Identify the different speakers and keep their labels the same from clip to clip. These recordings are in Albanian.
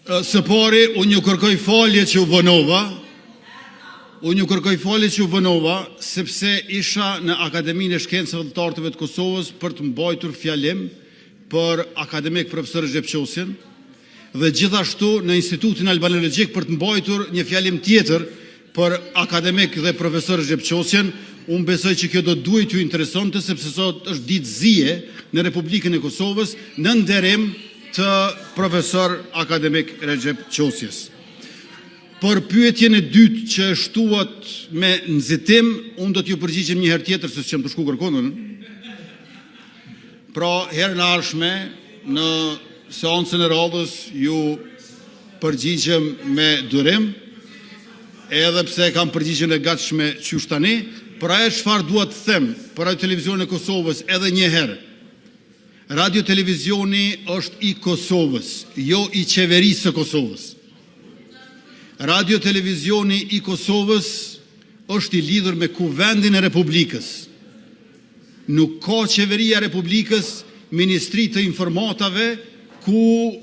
Speaker 1: Së pari, unë ju kërkoj falje që u vënova, sepse isha në Akademinë e Shkencave të Arteve të Kosovës për të mbajtur fjalim për akademik profesor Xhepçosjen dhe gjithashtu në Institutin Albanologjik për të mbajtur një fjalim tjetër për akademik dhe profesor Xhepçosjen. Unë besoj që kjo do duhet ju interesonte, sepse sot është ditë zije në Republikën e Kosovës në nderim të profesor akademik Recep Qosjes. Për pyetjen e dytë që shtuat me nxitim, unë do t'ju përgjigjem një herë tjetër se s'jam të shku kërkondën. Pra, herën e ardhshme në seancën e radhës ju përgjigjem me durim, edhe pse kam përgjigjen e gatshme qysh tani, por ajo çfarë dua të them për Radio Televizionin e Kosovës edhe një herë. Radio Televizioni është i Kosovës, jo i qeverisë së Kosovës. Radio Televizioni i Kosovës është i lidhur me Kuvendin e Republikës. Nuk ka qeveria e Republikës, Ministri të Informatave, ku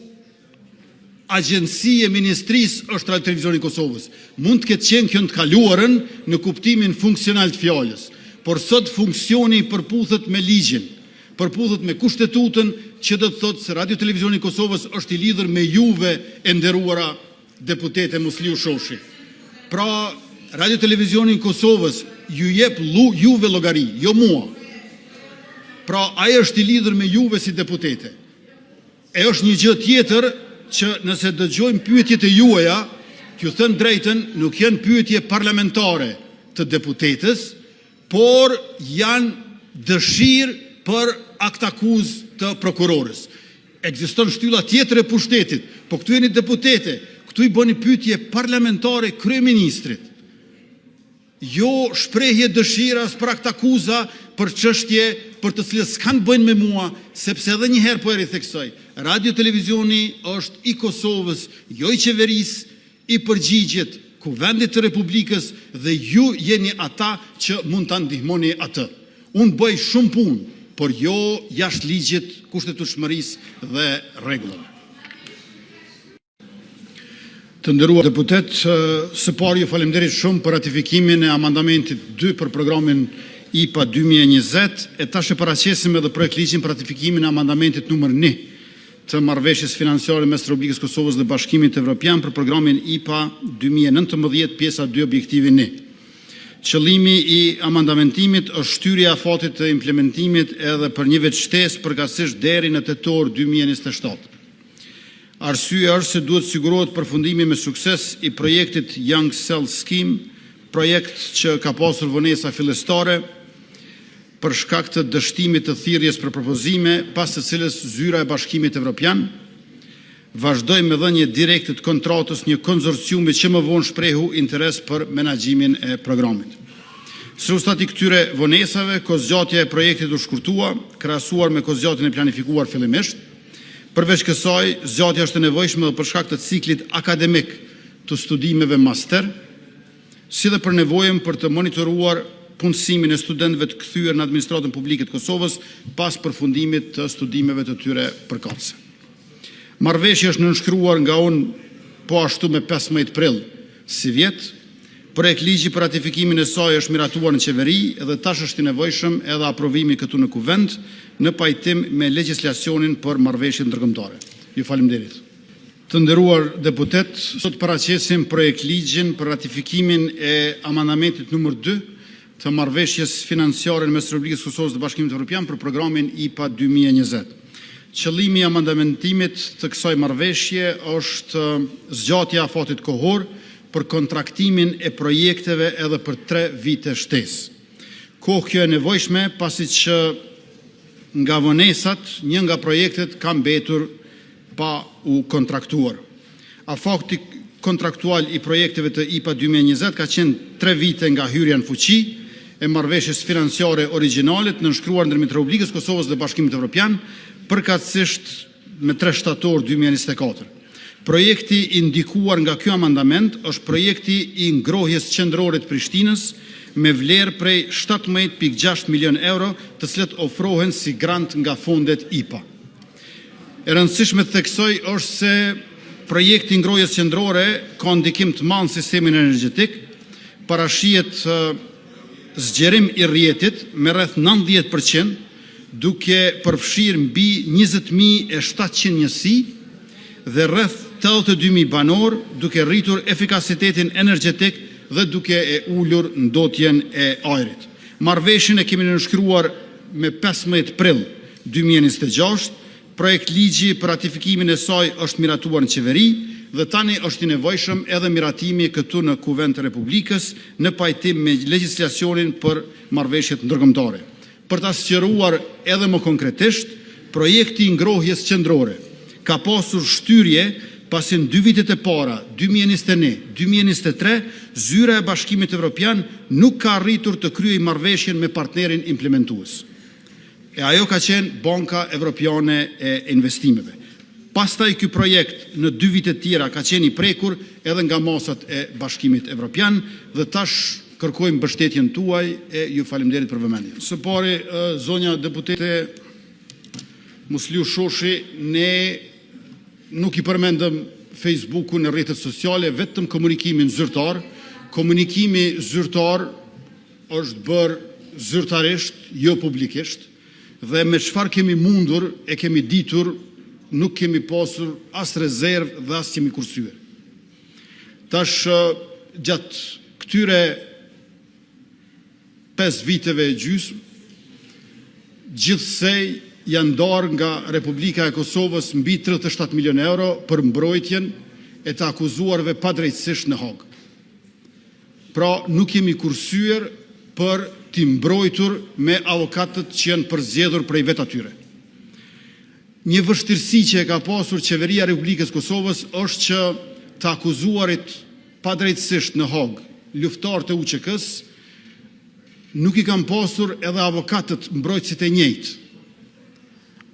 Speaker 1: agjensia e ministrisë është Radio Televizioni i Kosovës. Mund të ketë qenë kjo të kaluarën në kuptimin funksional të fjalës, por sot funksioni përputhet me ligjin, përputhet me kushtetutën, që do të thotë se Radio Televizioni i Kosovës është i lidhur me juve e nderuara deputete Musliu Shoshi. Pra, Radio Televizioni i Kosovës ju jep juve llogari, jo mua. Pra, ai është i lidhur me juve si deputete. E është një gjë tjetër që nëse dëgjojmë pyetjet e juaja, t'ju thënë drejtën, nuk janë pyetje parlamentare të deputetës, por janë dëshirë për aktakuz të prokurorës. Ekziston shtylla tjetër e pushtetit, po këtu jeni deputete, këtu i bëni pyetje parlamentare kryeministrit. Jo shprehje dëshiras për aktakuza për çështje për të cilës s'kanë bëjnë me mua, sepse edhe një herë po e ritheksoj. Radio Televizioni është i Kosovës, jo i qeverisë, i përgjigjet Kuvendit të Republikës dhe ju jeni ata që mund ta ndihmoni atë. Unë bëj shumë punë, por jo jashtë ligjit, kushtetutshmërisë dhe rregullave. Të nderuar deputet, së pari ju faleminderit shumë për ratifikimin e amandamentit 2 për programin IPA 2020, e tash e paraqesim edhe projekt ligjin për ratifikimin e amandamentit numër 1 të marrëveshjes financiare mes Republikës Kosovës dhe Bashkimit Evropian për programin IPA 2019 pjesa 2 objektivi 1. Qëllimi i amandamentimit është shtyrja e afatit të implementimit edhe për një vit shtesë përkatësisht deri në tetor 2027. Arsyeja është se duhet sigurohet përfundimi me sukses i projektit Young Cell Scheme, projekt që ka pasur vonesa fillestare për shkak të dështimit të thirrjes për propozime, pas të cilës zyra e Bashkimit Evropian vazhdoi me dhënie direkte të kontratës një konzorciumi që më vonë shprehu interes për menaxhimin e programit. Së ustati këtyre vonesave, kozgjatja e projektit u shkurtua, krahasuar me kozgjatjen e planifikuar fillimisht. Përveç kësaj, zgjatja është e nevojshme edhe për shkak të ciklit akademik të studimeve master, si dhe për nevojën për të monitoruar punësimin e studentëve të kthyer në administratën publike të Kosovës pas përfundimit të studimeve të tyre përkatëse. Marrëveshja është nënshkruar nga unë po ashtu me 15 prill si vjet. Projekt ligji për ratifikimin e saj është miratuar në qeveri dhe tash është i nevojshëm edhe aprovimi këtu në kuvend në pajtim me legjislacionin për marrëveshjet ndërkombëtare. Ju faleminderit. Të nderuar deputet, sot paraqesim projekt ligjin për ratifikimin e amandamentit numër 2 të marrëveshjes financiare mes Republikës Kosovës dhe Bashkimit Evropian për programin IPA 2020. Qëllimi i amandamentimit të kësaj marrëveshje është zgjatja e afatit kohor për kontraktimin e projekteve edhe për 3 vite shtesë. Kohë kjo e nevojshme pasi që nga vonesat, një nga projektet ka mbetur pa u kontraktuar. Afati kontraktual i projekteve të IPA 2020 ka qenë 3 vite nga hyrja në fuqi e marrëveshjes financiare origjinale të nënshkruar ndërmjet Republikës Kosovës dhe Bashkimit Evropian, përkatësisht me 3 shtator 2024. Projekti i ndikuar nga ky amandament është projekti i ngrohjes qendrore të Prishtinës me vlerë prej 17.6 milion euro, të cilët ofrohen si grant nga fondet IPA. E rëndësishme të theksoj është se projekti ngrohjes qendrore ka ndikim të madh në sistemin energjetik, parashihet zgjerim I rrjetit me rreth 90%, duke përfshirë mbi 20.700 njësi dhe rreth 82.000 banor, duke rritur efikasitetin energjetik dhe duke e ullur ndotjen e ajrit. Marrëveshjen e kemi nënshkruar me 15 prill 2026, projekt ligji për ratifikimin e saj është miratuar në qeveri dhe tani është I nevojshëm edhe miratimi këtu në Kuvend të Republikës në pajtim me legjislacionin për marrëveshjet ndërkombëtare. Për ta sqaruar edhe më konkretisht, projekti I ngrohjes qendrore ka pasur shtyrje pasi në 2 vitet e para, 2021-2023, zyra e Bashkimit Evropian nuk ka arritur të kryej marrëveshjen me partnerin implementues. E ajo ka qenë Banka Evropiane e Investimeve. Pastaj ky projekt në 2 vitet tjera ka qenë I prekur edhe nga masat e Bashkimit Evropian dhe tash kërkojmë mbështetjen tuaj e ju faleminderit për vëmendjen. Së pari, zonja deputete Musliu Shoshi, ne nuk I përmendëm Facebooku në rrjetet sociale, vetëm komunikimin zyrtar. Komunikimi zyrtar është bërë zyrtarisht, jo publikisht, dhe me çfarë kemi mundur e kemi ditur, nuk kemi pasur as rezervë dhe as kemi kursyer. Tash gjatë këtyre 5 viteve e gjysmë, gjithsej janë ndarë nga Republika e Kosovës mbi 37 milion euro për mbrojtjen e të akuzuarve padrejtësisht në Hag. Pra nuk jemi kursyer për t'i mbrojtur me avokatët që janë përzgjedhur prej vet atyre. Një vështirësi që e ka pasur qeveria e Republikës Kosovës është që të akuzuarit padrejtësisht në Hag, luftarët e UÇK-s, nuk I kanë pasur edhe avokatët mbrojtësit e njëjtë.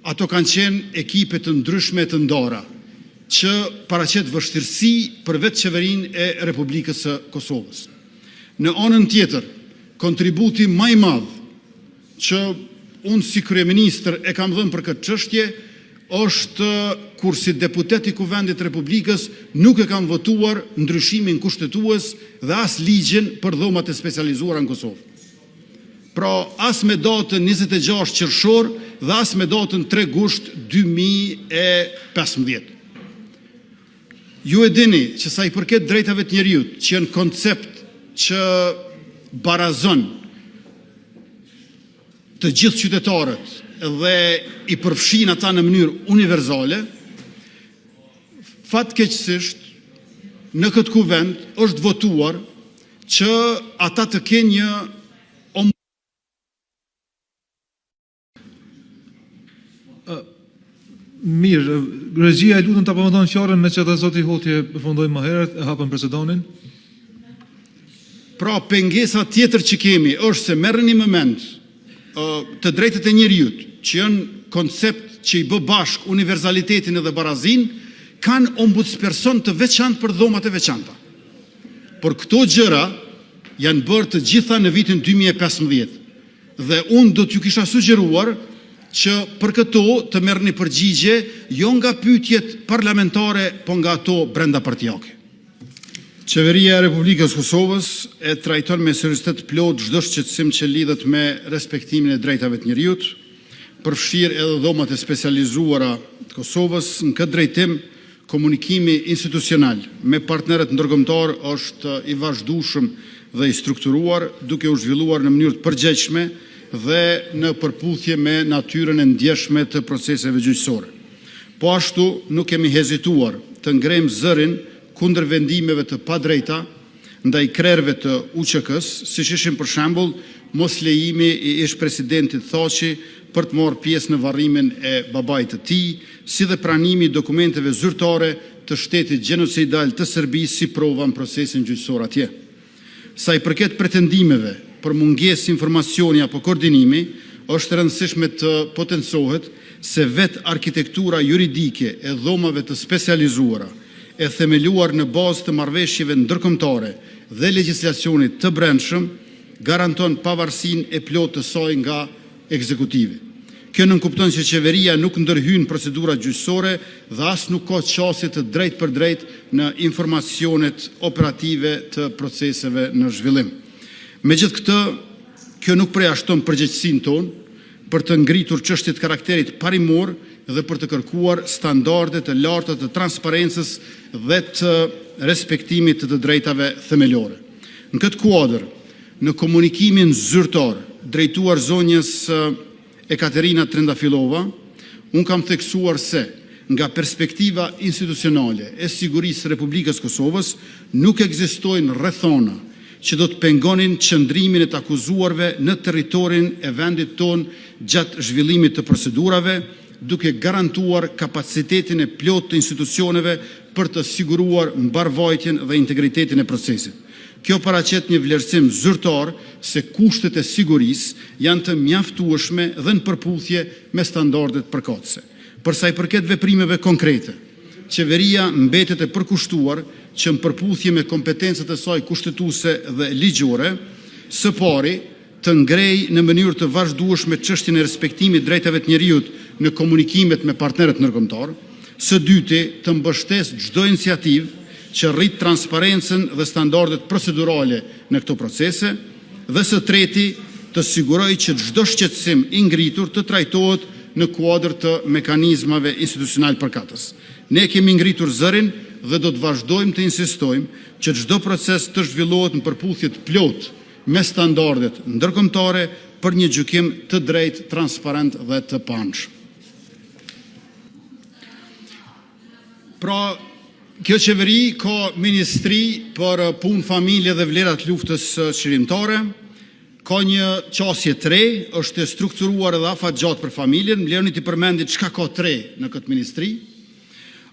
Speaker 1: Ato kanë qenë ekipe të ndryshme të ndara, që paraqet vështirësi për vetë qeverinë e Republikës së Kosovës. Në anën tjetër, kontributi më I madh që unë si kryeministër e kam dhënë për këtë çështje është kur si deputet I Kuvendit të Republikës nuk e kam votuar ndryshimin kushtetues dhe as ligjin për dhomat e specializuara në Kosovë. Pra as me datën 26 qershor dhe as me datën 3 gusht 2015. Ju e dini që sa I përket drejtave të njerëzit, që janë koncept që barazon të gjithë qytetarët dhe I përfshin ata në mënyrë universale, fatkeqësisht në këtë kuvend është votuar që ata të kenë një
Speaker 2: Mirë, regjia e lutem ta përmendon fjalën me që ata zoti Hoti përfundoi më herët, e hapën precedonin.
Speaker 1: Pra pengesa tjetër që kemi është se merrni moment të drejtat e njerëzit, që janë koncept që I bë bashk universalitetin edhe barazin, kanë ombudsperson të veçantë për dhomat e veçanta. Por këto gjëra janë bërë të gjitha në vitin 2015 dhe unë do t'ju kisha sugjeruar që për këto të merrni përgjigje jo nga pyetjet parlamentare, po nga ato brenda partijake. Qeveria e Republikës Kosovës e trajton me seriozitet plot çdo shqetësim që lidhet me respektimin e drejtave të njerëzit, përfshirë edhe dhomat e specializuara të Kosovës. Në këtë drejtim, komunikimi institucional me partnerët ndërkombëtar është I vazhdueshëm dhe I strukturuar, duke u zhvilluar në mënyrë të përgjegjshme dhe në përputhje me natyrën e ndjeshme të proceseve gjyqësore. Po ashtu nuk kemi hezituar të ngrejmë zërin kundër vendimeve të padrejta ndaj krerëve të UÇK-s, siç ishin për shembull mos lejimi I ish-presidentit Thaçi për të marrë pjesë në varrimin e babait të tij, si dhe pranimi I dokumenteve zyrtare të shtetit gjenocidal të Serbisë si prova në procesin gjyqësor atje. Sa I përket pretendimeve për mungesë informacioni apo koordinimi, është rëndësishme të potencohet se vetë arkitektura juridike e dhomave të specializuara e themeluar në bazë të marrëveshjeve ndërkombëtare dhe legjislacionit të brendshëm garanton pavarësinë e plotë të saj nga ekzekutivi. Kjo nënkupton që qeveria nuk ndërhyn procedura gjyqësore dhe as nuk ka qasje të drejt për drejt në informacionet operative të proceseve në zhvillim. Megjithë këtë, kjo nuk përjashton përgjegjësinë tonë për të ngritur çështjet karakterit parimor dhe për të kërkuar standarde të larta të transparencës dhe të respektimit të drejtave themelore. Në këtë kuadër, në komunikimin zyrtar drejtuar zonjës Ekaterina Trendafilova, unë kam theksuar se nga perspektiva institucionale e sigurisë së Republikës Kosovës nuk ekzistojnë rrethona që do të pengonin qëndrimin e të akuzuarve në territorin e vendit tonë gjatë zhvillimit të procedurave, duke garantuar kapacitetin e plot të institucioneve për të siguruar mbarvajtjen dhe integritetin e procesit. Kjo paraqet një vlerësim zyrtar se kushtet e sigurisë janë të mjaftueshme dhe në përputhje me standardet përkatëse. Për sa i përket veprimeve konkrete, qeveria mbetet e përkushtuar që në përputhje me kompetencat e saj kushtetuese dhe ligjore, së pari të ngrej në mënyrë të vazhdueshme çështjen e respektimit drejtave të njerëzit në komunikimet me partnerët ndërkombëtar, së dyti të mbështes çdo iniciativë që rrit transparencën dhe standardet procedurale në këto procese, dhe së treti të siguroj që çdo shqetësim i ngritur të trajtohet në kuadër të mekanizmave institucional përkatës. Ne kemi ngritur zërin dhe do të vazhdojmë të insistojmë që çdo proces të zhvillohet në përputhje të plot me standardet ndërkombëtare për një gjykim të drejtë, transparent dhe të panshëm. Pra, kjo qeveri ka ministri për punë, familje dhe vlerat luftës çlirimtare, ka një qasje 3, është e strukturuar edhe afatgjatë për familjen, më lejoni t'i përmendit çka ka 3 në këtë ministri,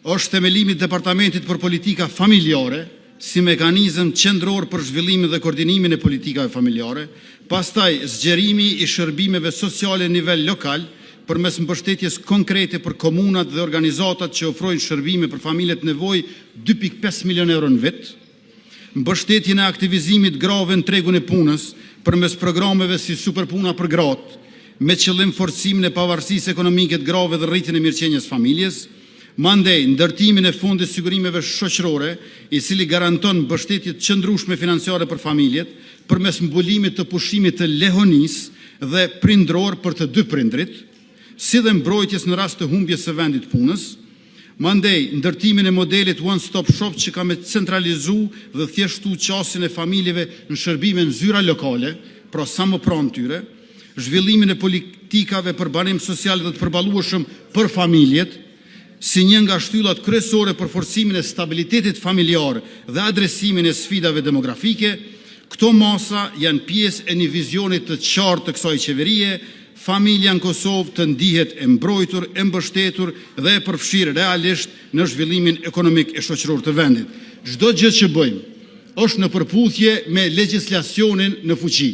Speaker 1: është themelimi i departamentit për politika familjare, si mekanizëm qendror për zhvillimin dhe koordinimin e politikave familjare, pastaj zgjerimi i shërbimeve sociale në nivel lokal, përmes mbështetjes konkrete për komunat dhe organizatat që ofrojnë shërbime për familjet nevojë 2.5 milion euro në vit, mbështetjen e aktivizimit grave në tregun e punës përmes programeve si Superpuna për gratë, me qëllim forcimin e pavarësisë ekonomike të grave dhe rritjen e mirëqenies familjes, mandej ndërtimin e fondit sigurimeve shoqërore, i cili garanton mbështetje të qëndrueshme financiare për familjet përmes mbulimit të pushimit të lehonisë dhe prindror për të dy prindrit, si dhe mbrojtjes në rast të humbjes së vendit punës, mandej ndërtimin e modelit One Stop Shop që ka me centralizu dhe thjeshtu qasjen e familjeve në shërbime në zyra lokale, pra sa më pranë tyre, zhvillimin e politikave për banim social dhe të përballueshëm për familjet, si një nga shtyllat kryesore për forcimin e stabilitetit familjar dhe adresimin e sfidave demografike. Këto masa janë pjesë e një vizionit të qartë të kësaj qeverie. Familja në Kosovë të ndihet e mbrojtur, e mbështetur dhe e përfshirë realisht në zhvillimin ekonomik e shoqëror të vendit. Çdo gjë që bëjmë është në përputhje me legjislacionin në fuqi.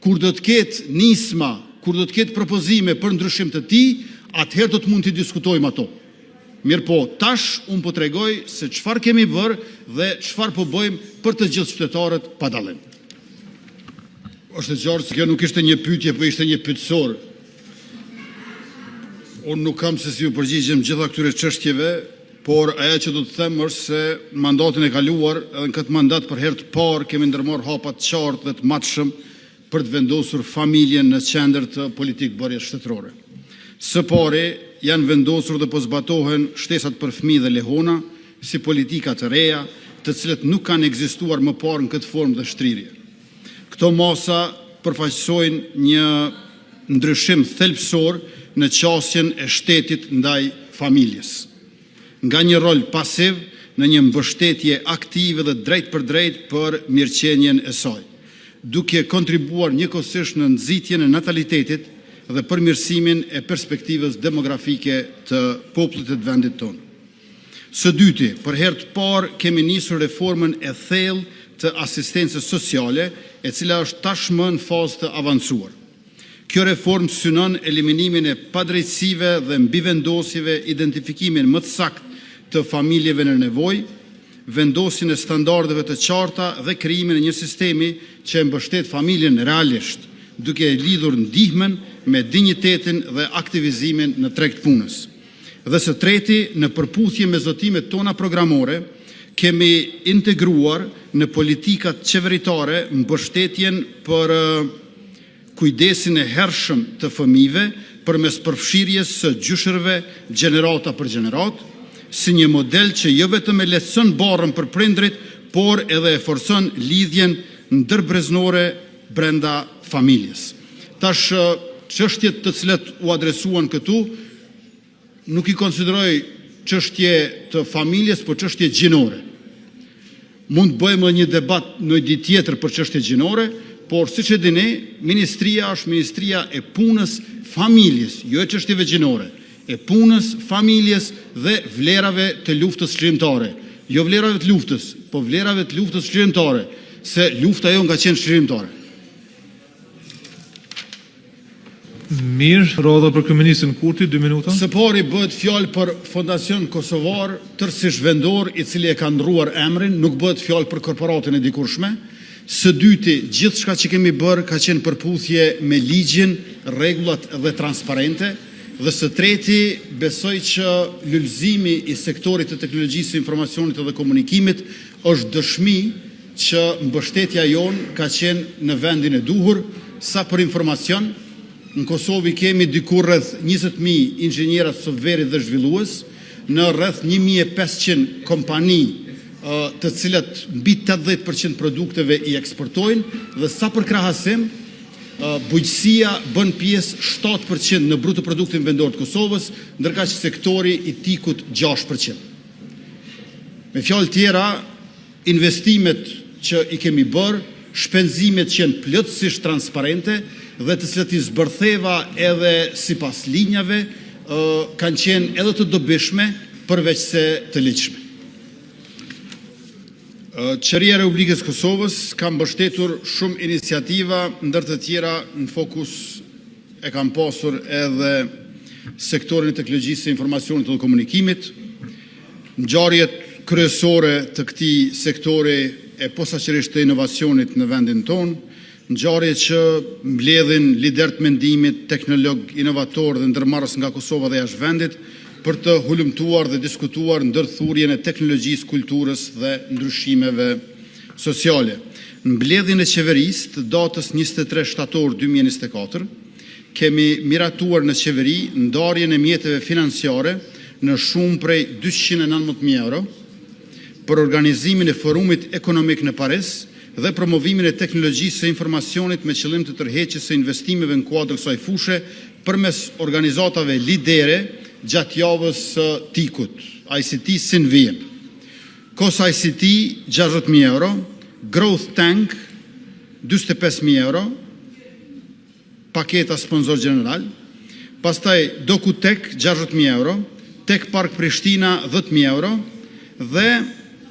Speaker 1: Kur do të ketë nisma, kur do të ketë propozime për ndryshim të tij, atëherë do të mund të diskutojmë ato. Mirë po, tash unë po tregoj se çfarë kemi bërë dhe çfarë po bëjmë për të gjithë qytetarët pa dallim. Është e qartë se kjo nuk ishte një pyetje, po ishte një pyetësor. Unë nuk kam se si u përgjigjem gjitha këtyre çështjeve, por ajo që do të them është se mandatin e kaluar, edhe në këtë mandat për herë të parë kemi ndërmarrë hapa të qartë dhe të matshëm për të vendosur familjen në qendër të politikë bërjes shtetërore. Së pari janë vendosur dhe po zbatohen shtesat për fëmijë dhe lehona, si politika të reja, të cilat nuk kanë ekzistuar më parë në këtë formë dhe shtrirje. Këto masa përfaqësojnë një ndryshim thelbësor në qasjen e shtetit ndaj familjes. Nga një rol pasiv në një mbështetje aktive dhe drejt për mirëqenien e saj, duke kontribuar njëkohësisht në nxitjen e natalitetit dhe përmirësimin e perspektivës demografike të popullit të vendit tonë. Së dyti, për herë të parë kemi nisur reformën e thellë të asistencës sociale, e cila është tashmë në fazë të avancuar. Kjo reformë synon eliminimin e padrejtësive dhe mbivendosjeve, identifikimin më të saktë të familjeve në nevojë, vendosjen e standardeve të qarta dhe krijimin e një sistemi që mbështet familjen realisht, duke lidhur ndihmën me dinjitetin dhe aktivizimin në treg të punës. Dhe së treti, në përputhje me zotimet tona programore, kemi integruar në politikat qeveritare mbështetjen për kujdesin e hershëm të fëmijëve përmes përfshirjes së gjyshërve gjenerata për gjenerat, si një model që jo vetëm e lehtëson barrën për prindrit, por edhe e forcon lidhjen ndërbreznore brenda familjes. Tash, çështjet të cilat u adresuan këtu nuk i konsideroj çështje të familjes, por çështje gjinore. Mund të bëjmë një debat në ditë tjetër për çështje gjinore, por siç e dini, ministria është ministria e punës familjes, jo e çështjeve gjinore, e punës familjes dhe vlerave të luftës çlirimtare. Jo vlerave të luftës, po vlerave të luftës çlirimtare, se lufta jon ka qenë çlirimtare.
Speaker 2: Mirë, rrodha për kryeministrin Kurti, 2 minuta.
Speaker 1: Së pari bëhet fjalë për Fondacion Kosovar, tërësisht vendor, i cili e ka ndruar emrin, nuk bëhet fjalë për korporatën e dikurshme. Së dyti, gjithçka që kemi bërë ka qenë përputhje me ligjin, rregullat dhe transparente. Dhe së treti, besoj që lulëzimi i sektorit të teknologjisë, informacionit dhe komunikimit është dëshmi që mbështetja jonë ka qenë në vendin e duhur. Sa për informacion, në Kosovë kemi diku rreth 20.000 inxhinierë softverit dhe zhvillues, në rreth 1.500 kompani të cilat mbi 80% produkteve i eksportojnë, dhe sa për krahasim, bujqësia bën pjesë 7% në bruto produktin vendor të Kosovës, ndërkaq që sektori i tikut 6%. Me fjalë tjera, investimet që i kemi bërë, shpenzimet që janë plotësisht transparente dhe të cilat i zbërtheva edhe sipas linjave, kanë qenë edhe të dobishme përveç se të ligjshme. Qeveria e Republikës Kosovës ka mbështetur shumë iniciativa, ndër të tjera në fokus e kam pasur edhe sektorin e teknologjisë së informacionit dhe komunikimit. Ngjarjet kryesore të këtij sektori e posaçërisht të inovacionit në vendin tonë, ngjarje që mbledhin lider të mendimit, teknolog, inovator dhe ndërmarrës nga Kosova dhe jashtë vendit, për të hulumtuar dhe diskutuar ndërthurjen e teknologjisë, kulturës dhe ndryshimeve sociale. Në mbledhjen e qeverisë të datës 23 shtator 2024, kemi miratuar në qeveri ndarjen e mjeteve financiare në shumë prej 219.000 euro për organizimin e forumit ekonomik në Paris dhe promovimin e teknologjisë së informacionit me qëllim të tërheqjes së investimeve në kuadër kësaj fushe përmes organizatave lidere gjatë javës së tikut, ICT Sinviem. KOS ICT 60.000 euro, Growth Tank 45.000 euro, paketa sponsor general, pastaj Dokutek 60.000 euro, Tech Park Prishtina 10.000 euro dhe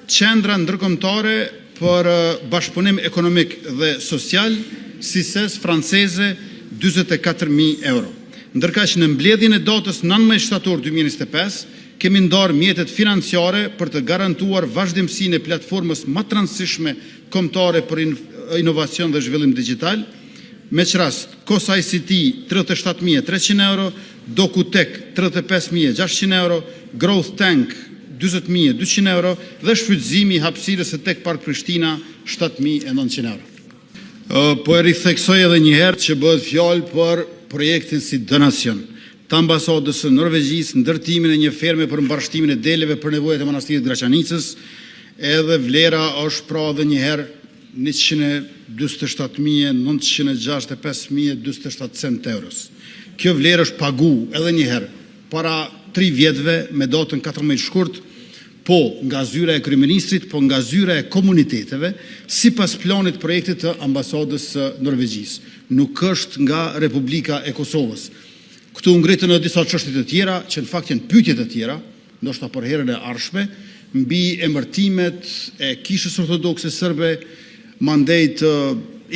Speaker 1: qendra ndërkombëtare për bashkëpunim ekonomik dhe social, CICES franceze 44.000 euro. Ndërkaq në mbledhjen e datës 19 shtator 2025 kemi ndarë mjetet financiare për të garantuar vazhdimsinë e platformës më të rëndësishme kombëtare për inovacion dhe zhvillim digital, me rast KOS ICT 37.300 euro, Dokutek 35.600 euro, Growth Tank 20.200 euro dhe shfrytëzimi i hapësirës së Tech Park Prishtina 7.900 euro. Po e ritheksoj edhe një herë që bëhet fjalë për projektin si donacion të ambasadës së Norvegjisë, ndërtimin e një ferme për mbarshtimin e deleve për nevojat e manastirit Graçanicës, edhe vlera është pra edhe një herë 147.965.27 cent euros. Kjo vlerë është pagu edhe një herë para 3 vjetëve me datën 14 shkurt, po nga zyra e kryeministrit, po nga zyra e komuniteteve, sipas planit projektit të ambasadës së Norvegjisë. Nuk është nga Republika e Kosovës. Këtu ngritën edhe disa çështje të tjera, që në fakt janë pyetje të tjera, ndoshta për herën e ardhshme, mbi emërtimet e Kishës Ortodokse Serbe, mandej të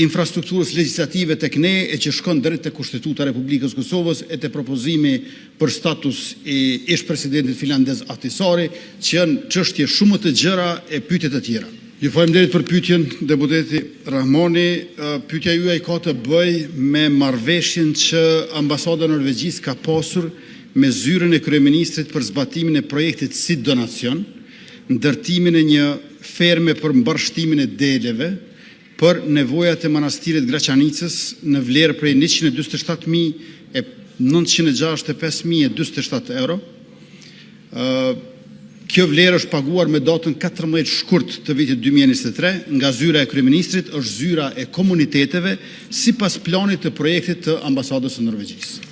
Speaker 1: infrastrukturës legjislative tek ne e që shkon drejt te Kushtetuta e Republikës Kosovës e te propozimi për status i ish presidentit finlandez Ahtisaari, që janë çështje shumë të gjëra e pyetje të tjera. Ju faleminderit për pyetjen, deputeti Rahmoni. Pyetja juaj ka të bëj me marrëveshjen që ambasada norvegjise ka pasur me zyrën e kryeministrit për zbatimin e projektit si donacion, ndërtimin e një ferme për mbarshtimin e deleve për nevojat e manastirit Graçanicës në vlerë prej 127.965.027 euro. Kjo vlerë është paguar me datën 14 shkurt të vitit 2023 nga zyra e kryeministrit, është zyra e komuniteteve sipas planit të projektit të ambasadës së Norvegjisë.